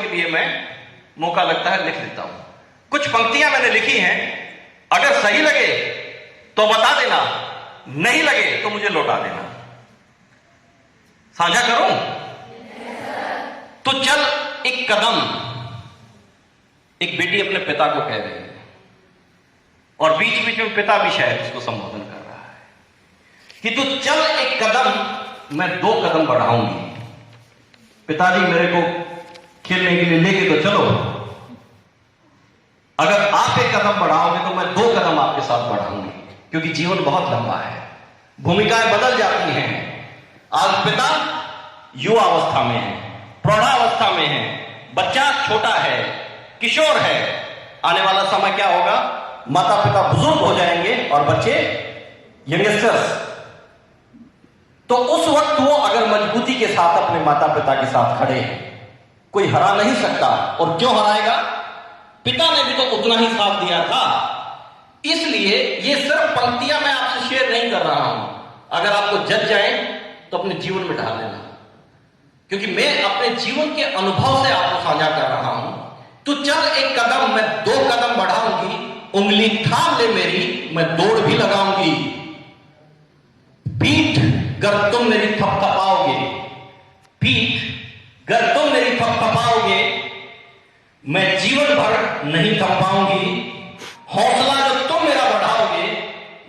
के लिए मैं मौका लगता है लिख लेता हूं। कुछ पंक्तियां मैंने लिखी हैं, अगर सही लगे तो बता देना, नहीं लगे तो मुझे लौटा देना। साझा करूं? तो चल एक कदम, एक बेटी अपने पिता को कह रही है और बीच बीच में पिता भी शायद उसको संबोधन कर रहा है कि तू चल एक कदम, मैं 2 कदम बढ़ाऊंगी। पिताजी मेरे को खेलने के लिए लेके तो चलो, अगर आप एक कदम बढ़ाओगे तो मैं 2 कदम आपके साथ बढ़ाऊंगी, क्योंकि जीवन बहुत लंबा है, भूमिकाएं बदल जाती हैं। आज पिता युवा अवस्था में है, प्रौढ़ावस्था में है, बच्चा छोटा है, किशोर है। आने वाला समय क्या होगा? माता पिता बुजुर्ग हो जाएंगे और बच्चे यंगस्टर्स। तो उस वक्त वो अगर मजबूती के साथ अपने माता पिता के साथ खड़े हैं, कोई हरा नहीं सकता। और क्यों हराएगा? पिता ने भी तो उतना ही साथ दिया था। इसलिए ये सिर्फ पंक्तियां मैं आपसे शेयर नहीं कर रहा हूं, अगर आपको जज जाए तो अपने जीवन में ढाल लेना, क्योंकि मैं अपने जीवन के अनुभव से आपको साझा कर रहा हूं। तो चल एक कदम, मैं 2 कदम बढ़ाऊंगी, उंगली थाम ले मेरी, मैं दौड़ भी लगाऊंगी। पीठ गर तुम मेरी थपथपाओगे, पीठ गर तुम मेरी थपथपाओगे, मैं जीवन भर नहीं थम पाऊंगी। हौसला जो तुम मेरा बढ़ाओगे,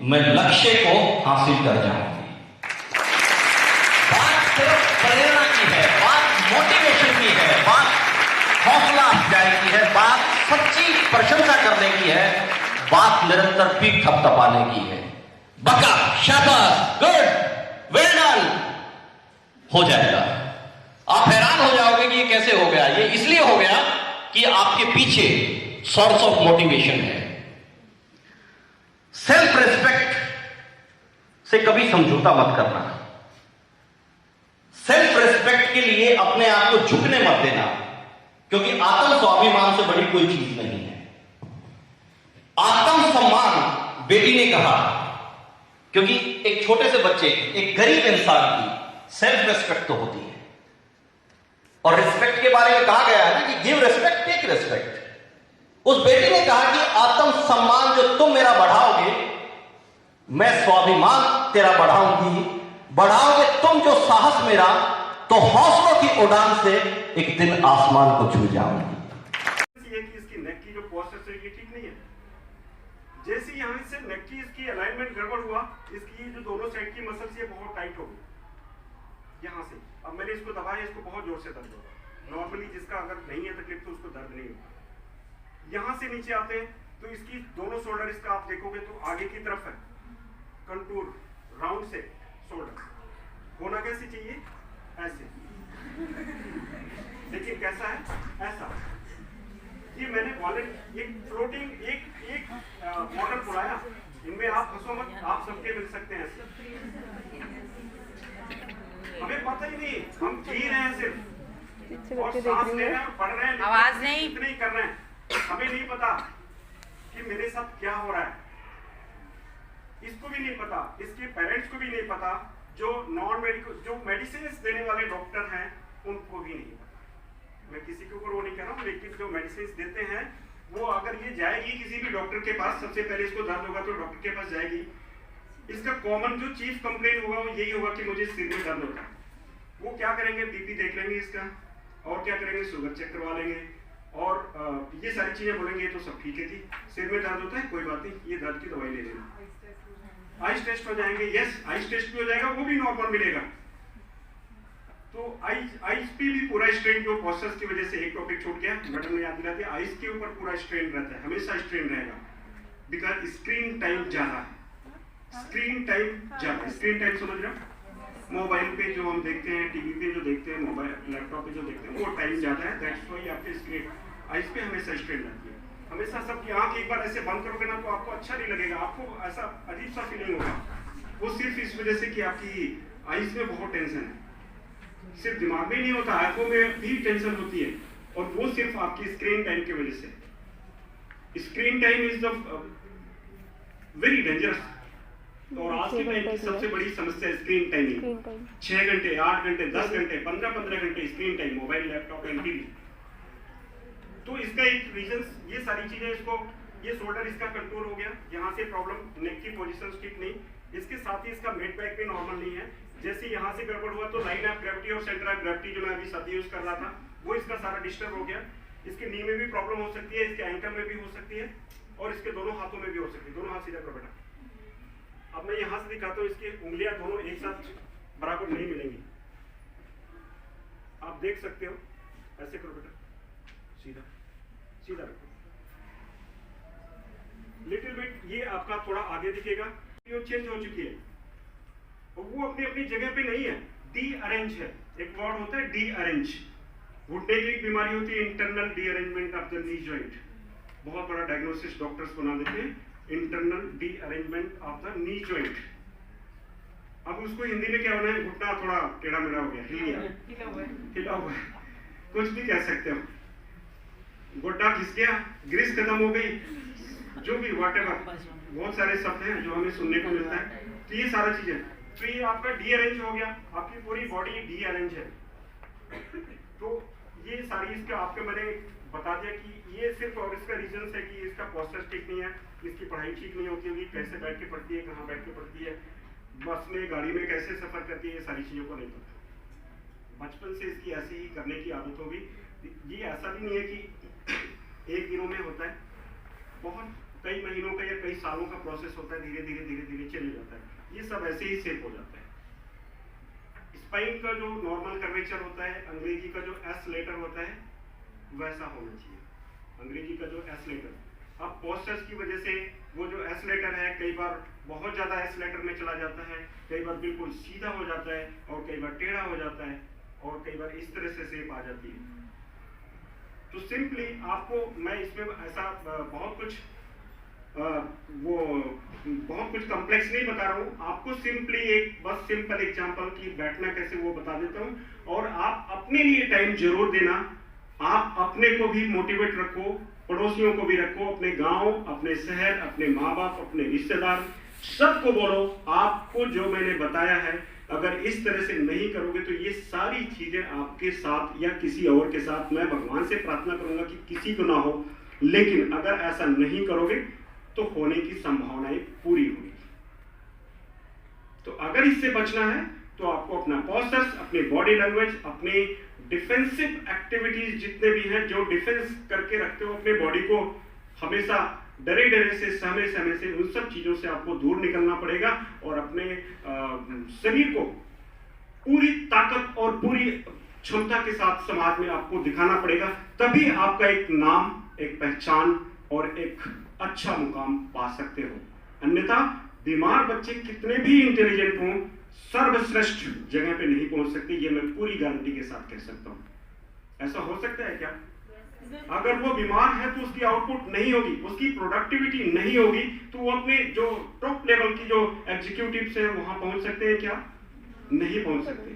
मैं लक्ष्य को हासिल कर जाऊंगी। बात सिर्फ प्रेरणा की है, बात मोटिवेशन की है, बात हौसला अफजाई की है, बात सच्ची प्रशंसा करने की है, बात निरंतर पीठ थपथपाने की है। बका, शाबाश, गुड, वेल डन हो जाएगा। आप हैरान हो जाओगे कि ये कैसे हो गया। ये इसलिए हो गया कि आपके पीछे सोर्स ऑफ मोटिवेशन है। सेल्फ रिस्पेक्ट से कभी समझौता मत करना। सेल्फ रिस्पेक्ट के लिए अपने आप को झुकने मत देना, क्योंकि आत्म स्वाभिमान से बड़ी कोई चीज नहीं है। आत्म सम्मान बेटी ने कहा, क्योंकि एक छोटे से बच्चे, एक गरीब इंसान की सेल्फ रिस्पेक्ट तो होती है। और रिस्पेक्ट के बारे में कहा गया है ना कि गिव रिस्पेक्ट टेक रिस्पेक्ट। उस बेटी ने कहा कि आत्म सम्मान जो तुम मेरा बढ़ाओगे, मैं स्वाभिमान तेरा बढ़ाऊंगी। बढ़ाओगे तुम जो साहस मेरा, तो हौसलों की उड़ान से एक दिन आसमान को छू जाऊंगी। ये कि इसकी नेक की जो पोस्चर है ये ठीक नहीं है। जैसे यहां से नेक की इसकी अलाइनमेंट गड़बड़ हुआ, इसकी जो दोनों साइड की मसल्स ये बहुत टाइट हो गई यहां से। अब मैंने इसको दबाया, इसको बहुत जोर से दर्द होगा। नॉर्मली जिसका अगर नहीं है तकलीफ तो उसको दर्द नहीं होगा। यहां से नीचे आते हैं तो इसकी दोनों शोल्डर, इसका आप देखोगे तो आगे की तरफ है कंटूर, राउंड से शोल्डर होना कैसे चाहिए, ऐसे। लेकिन कैसा है? ऐसा। ये मैंने वॉलेट एक फ्लोटिंग एक मॉडल बुलाया, इनमें आप हंसो मत, आप सबके मिल सकते हैं ऐसे। हमें पता ही नहीं, हम जी रहे हैं सिर्फ और सांस ले रहे हैं, पढ़ रहे हैं, आवाज नहीं, इतना ही कर रहे हैं। हमें नहीं पता कि मेरे साथ क्या हो रहा है। इसको भी नहीं पता, इसके पेरेंट्स को भी नहीं पता, जो नॉन मेडिकल, जो मेडिसिन देने वाले डॉक्टर हैं उनको भी नहीं पता। मैं किसी के ऊपर वो नहीं कर रहा हूँ, लेकिन जो मेडिसिन देते हैं वो अगर ये जाएगी किसी भी डॉक्टर के पास, सबसे पहले इसको दर्द होगा तो डॉक्टर के पास जाएगी। इसका कॉमन जो चीफ कंप्लेन होगा वो यही होगा कि मुझे सिर में दर्द होता है। वो क्या करेंगे? बीपी देख लेंगे इसका, और क्या करेंगे? शुगर चेक करवा लेंगे, और ये सारी चीजें बोलेंगे तो सब ठीक है जी, सिर में दर्द होता है कोई बात नहीं, ये दर्द की दवाई ले लेना। आइस टेस्ट हो जाएंगे, यस आइस टेस्ट भी हो जाएगा, वो भी नॉर्मल मिलेगा। तो आइस पे भी पूरा स्ट्रेन, जो प्रोसेस की वजह से एक टॉपिक छूट गया, मैडम ने याद दिला दिया, आइस के ऊपर पूरा स्ट्रेन रहता है, हमेशा स्ट्रेन रहेगा, बिकॉज स्क्रीन टाइम ज्यादा है। स्क्रीन टाइम ज्यादा, स्क्रीन टाइम समझ रहे हो? मोबाइल पे जो हम देखते हैं, टीवी पे जो देखते हैं, मोबाइल लैपटॉप पे जो देखते हैं, वो टाइम ज्यादा है। दैट्स व्हाई आपके स्क्रीन आइस पे हमेशा स्ट्रेन रहती है। हमेशा सबकी आंख एक बार ऐसे बंद करोगे ना तो आपको अच्छा नहीं लगेगा, आपको ऐसा अजीब सा फीलिंग होगा। वो सिर्फ इस वजह से कि आपकी आइस में बहुत टेंशन है। सिर्फ दिमाग में नहीं होता, आंखों में भी टेंशन होती है, और वो सिर्फ आपकी स्क्रीन टाइम की वजह से। Screen time is the very dangerous. और आज के टाइम की सबसे बड़ी समस्या स्क्रीन टाइमिंग। 6 घंटे, 8 घंटे, 10 घंटे, 15-15 घंटे screen time, mobile, laptop and TV. तो इसका एक रीजन, ये सारी चीजें, इसको ये शोल्डर इसका कंट्रोल हो गया, यहाँ से प्रॉब्लम, नेक की पोजीशन ठीक नहीं, इसके साथ ही इसका मिड बैक भी नॉर्मल नहीं है। जैसे यहाँ से गड़बड़ हुआ तो लाइन ऑफ ग्रेविटी और सेंटर ऑफ ग्रेविटी जो मैं अभी साथ यूज कर रहा था वो इसका सारा डिस्टर्ब हो गया। इसके नी में भी प्रॉब्लम हो सकती है, इसके एंकल में भी हो सकती है और इसके दोनों हाथों में भी हो सकती है। दोनों हाथ सीधा करो बेटा। अब मैं यहाँ से दिखाता हूँ, इसकी उंगलियां दोनों एक साथ बराबर नहीं मिलेंगी, आप देख सकते हो। ऐसे करो बेटा, सीधा सीधा रखो, लिटिल बिट ये आपका थोड़ा आगे दिखेगा। ये चेंज हो चुकी है और वो अपनी अपनी जगह पे नहीं है, डी अरेंज है। एक वर्ड होता है डी अरेंज। घुटने की एक बीमारी होती है internal D arrangement of the knee joint, बहुत बड़ा डायग्नोसिस डॉक्टर्स बना देते हैं, internal D arrangement of the knee joint. अब उसको हिंदी में क्या होना है, घुटना थोड़ा टेढ़ा मेढ़ा हो गया, हिला हुआ है, कुछ भी कह सकते हो, गोड्डा घिस गया, ग्रीस खत्म हो गई, जो भी व्हाटएवर, बहुत सारे शब्द हैं जो हमें सुनने को मिलता है। तो ये सारा चीजें, तो ये आपका डी अरेंज हो गया, आपकी पूरी बॉडी डी अरेंज है। तो ये सारी इसका आपके मैंने बता दिया कि ये सिर्फ, और इसका रीजन है कि इसका पोस्चर ठीक नहीं है, इसकी पढ़ाई ठीक नहीं होती होगी, कैसे बैठ के पढ़ती है, कहाँ बैठ के पढ़ती है, बस में गाड़ी में कैसे सफर करती है, ये सारी चीजों को नहीं पता। बचपन से इसकी ऐसी ही करने की आदत होगी। ये ऐसा भी नहीं है कि एक दिनों में होता है, बहुत कई महीनों का या कई सालों का प्रोसेस होता है, धीरे धीरे धीरे धीरे चल जाता है। ये सब ऐसे ही सेप हो जाता है। स्पाइन का जो नॉर्मल कर्वेचर होता है, अंग्रेजी का जो एस लेटर होता है वैसा होना चाहिए, अंग्रेजी का जो एस लेटर। अब पोस्चर्स की वजह से वो जो एस लेटर है कई बार बहुत ज्यादा एस लेटर में चला जाता है, कई बार बिल्कुल सीधा हो जाता है और कई बार टेढ़ा हो जाता है और कई बार इस तरह से शेप आ जाती है। तो सिंपली आपको मैं इसमें ऐसा बहुत कुछ कॉम्प्लेक्स नहीं बता रहा हूँ, आपको सिंपली एक बस सिंपल एग्जांपल की बैठना कैसे वो बता देता हूँ। और आप अपने लिए टाइम जरूर देना, आप अपने को भी मोटिवेट रखो, पड़ोसियों को भी रखो, अपने गांव, अपने शहर, अपने माँ बाप, अपने रिश्तेदार, सबको बोलो आपको जो मैंने बताया है अगर इस तरह से नहीं करोगे तो ये सारी चीजें आपके साथ या किसी और के साथ, मैं भगवान से प्रार्थना करूंगा कि किसी को ना हो, लेकिन अगर ऐसा नहीं करोगे तो होने की संभावनाएं पूरी होगी। तो अगर इससे बचना है तो आपको अपना पोस्चर्स, अपने बॉडी लैंग्वेज, अपने डिफेंसिव एक्टिविटीज जितने भी हैं, जो डिफेंस करके रखते हो अपने बॉडी को, हमेशा डरे डरे से, समय समय से उन सब चीजों से आपको दूर निकलना पड़ेगा और अपने शरीर को पूरी ताकत और पूरी क्षमता के साथ समाज में आपको दिखाना पड़ेगा। तभी आपका एक नाम, एक पहचान और एक अच्छा मुकाम पा सकते हो। अन्यथा बीमार बच्चे कितने भी इंटेलिजेंट हों, सर्वश्रेष्ठ जगह पे नहीं पहुंच सकते, ये मैं पूरी गारंटी के साथ कह सकता हूं। ऐसा हो सकता है क्या? अगर वो बीमार है तो उसकी आउटपुट नहीं होगी, उसकी प्रोडक्टिविटी नहीं होगी, तो वो अपने जो टॉप लेवल की जो एग्जीक्यूटिव्स हैं वहां पहुंच सकते हैं क्या? नहीं पहुंच सकते।